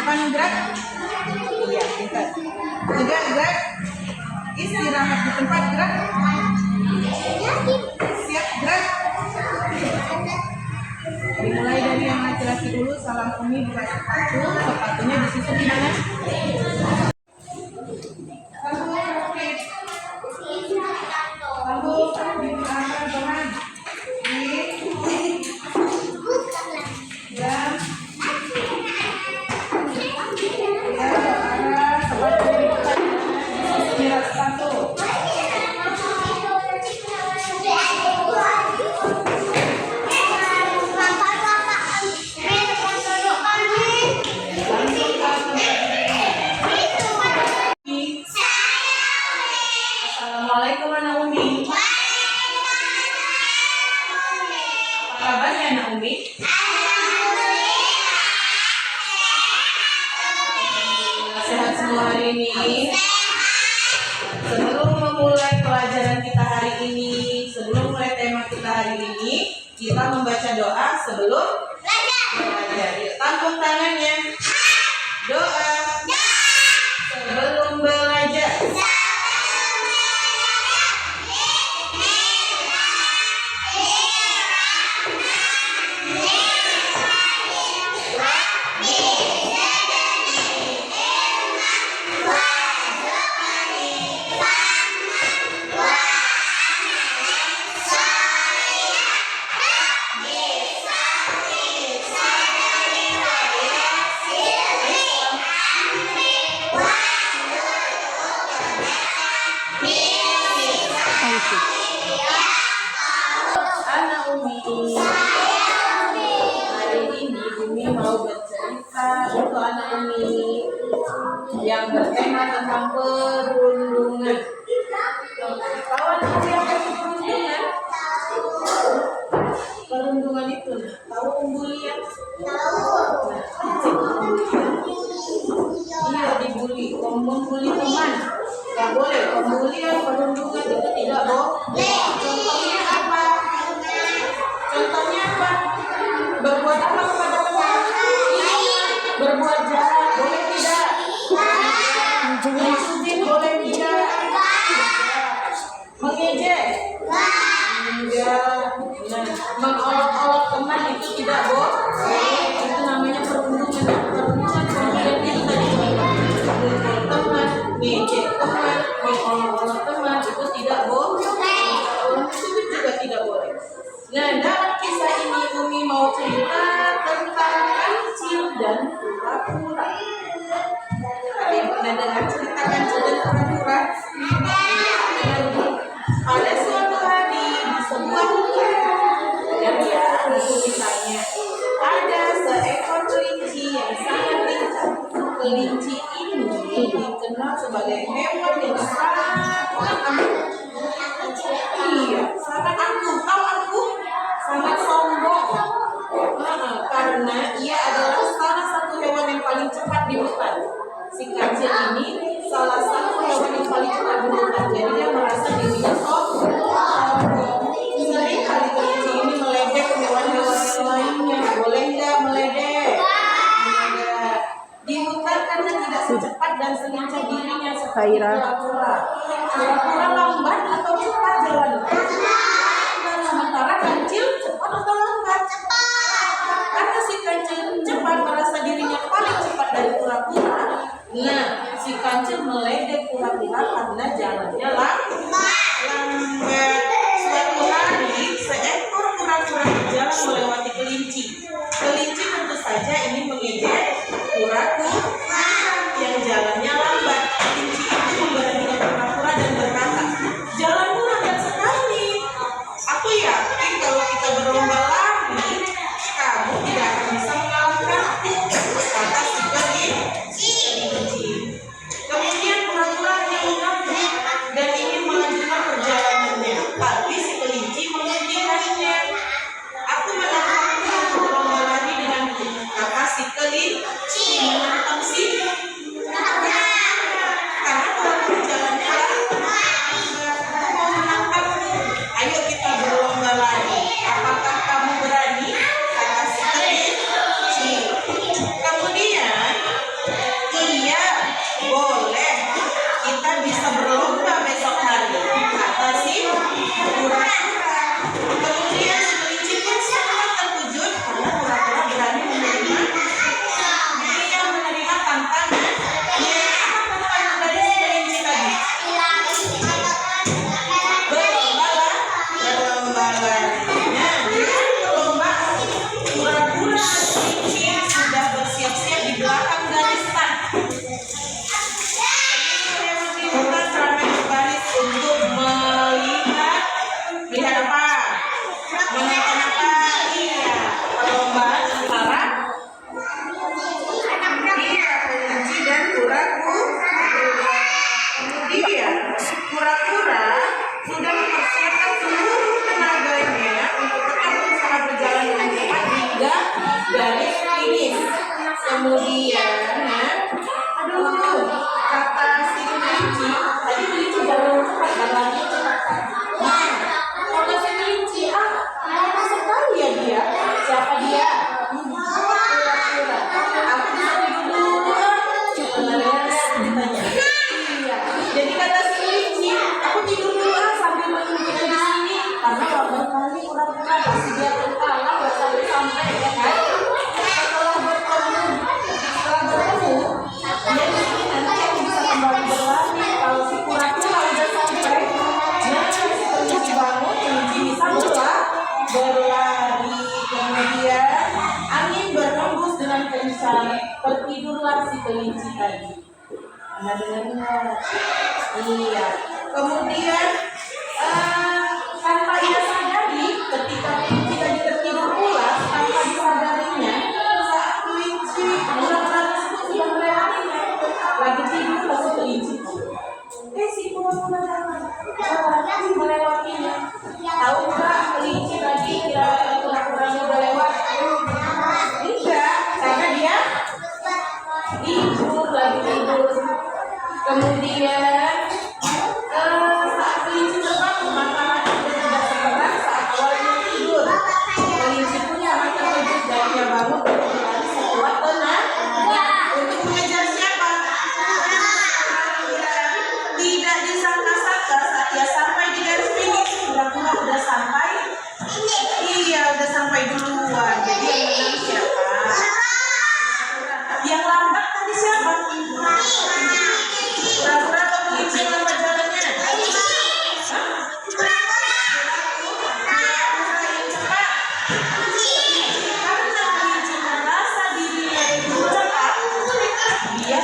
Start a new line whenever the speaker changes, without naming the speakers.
depan gerak. Iya, pintar. Tegak gerak. Istirahat di tempat gerak. Siap gerak. Dimulai dari yang laki-laki dulu. Salam Umi buka sepatu. Sepatunya disusun di mana? Assalamualaikum anak Umi. Apa kabarnya anak Umi? Sehat semua hari ini. Sebelum memulai pelajaran kita hari ini, sebelum mulai tema kita hari ini, kita membaca doa sebelum belajar. Yuk, tampung tangannya. Doa sebelum belajar. Anak Umi, hari ini Umi mau bercerita untuk anak Umi yang bertema tentang perundungan. Tahu anak Umi apa itu perundungan? Perundungan itu, tahu pembulian? Iya, dibully, membuli teman. Gak boleh, pembulian, perundungan itu tidak boleh. Contohnya apa? Contohnya apa? Berbuat apa kepada teman? Berbuat jahat, boleh tidak? Menyusudin, boleh tidak? Mengejek? Enggak. Nah, mengolok-olok teman itu tidak boleh. Itu namanya perundungan. Perundungan kemudian itu tadi teman, ngejek teman, mengolok-olok teman itu tidak boleh. Menyusudin juga tidak boleh. Nah, dalam kisah ini Umi mau cerita tentang kancil dan kura-kura. Ada yang pernah dengar cerita kancil dan kura-kura? Ada suatu hari di sebuah hutan, ya, misalnya ada seekor kelinci yang sangat lincah. Kelinci ini dikenal sebagai hewan yang sangat angkuh. Iya, sangat angkuh. Tahu angkuh? Sangat sombong. Karena ia adalah salah satu hewan yang paling cepat di hutan. Si kancil ini salah satu hewan yang paling cepat di hutan. Jadi dia merasa dirinya sombong. Sering kali kelinci ini meledek hewan-hewan yang lainnya. Boleh nggak meledek? Tidak. Di hutan karena tidak secepat dan selincah dirinya seperti kura-kura. Kura-kura lambat atau cepat jalannya? Sementara kancil cepat atau lambat? Karena si kancil cepat merasa dirinya paling cepat dari kura-kura. Nah, si kancil meledek kura-kura karena jalannya lambat. Suatu hari seekor kura-kura berjalan melewati kelinci. Kelinci tentu saja ingin mengejek kura-kura yang jalannya lambat. Kelinci itu memberanikan kura-kura dan berkata, "Jalanmu lambat sekali. Aku yakin kalau kita berlomba lari, kamu tidak akan bisa mengalahkanku," kata si kelinci. Kemudian kura-kura hanya mengangguk dan ingin melanjutkan perjalanannya, tapi si kelinci menghentikannya. "Aku menantangmu untuk berlomba lari denganku," kata si kelinci. Menantang si karena kura-kura jalannya lambat. "Aku mau menantangmu. Ayo kita berlomba lari. Apakah kamu berani?" kata si kelinci. Kemudian Kemudian, aduh, kata si kelinci, tadi kelinci jalan cepat, jalannya cepat kan? Nah, kata si kelinci, lama sekali ya dia. Siapa dia? Kura-kura. Aku bisa tidur dulu. Benar ditanya. Iya. Jadi kata si kelinci, aku tidur dulu sambil menunggu di sini. Karena waktu kali kura-kura pasti dia terkalah nggak sampai ya kan? Setelah bertemu, dia pikir nanti aku bisa kembali berlari. Kalau si kura-kura udah sampai, nah si kelinci bangun, kelinci bisa berlari. Kemudian angin berhembus dengan kencang, tertidurlah si kelinci tadi. Anda dengar? Iya. Kemudian tanpa ia sadari, ketika kelinci tadi tertidur pulas, tanpa disadarinya, saat kelinci kura-kura tersebut sudah melewatinya, lagi tidur si kelinci. Si kura-kura datang melewatinya. Tahu nggak kelinci tadi kura-kuranya udah lewat? Tidak, karena dia tidur, lagi tidur. Kemudian saat kelinci terbangun, matanya tidak sebentar saat awalnya tidur. Kelinci punya mata terkejut dan dia bangun berlari sekuat tenaga untuk mengejar siapa? Tidak disangka-sangka saat dia sampai di garis finish, kura-kura udah sampai. Iya, udah sampai duluan. Jadi yang menang siapa? Yang lambat tadi siapa? Kura-kura atau kelinci yang lambat jalannya? Kura-kura yang cepat. Karena kelinci merasa dirinya itu cepat, dia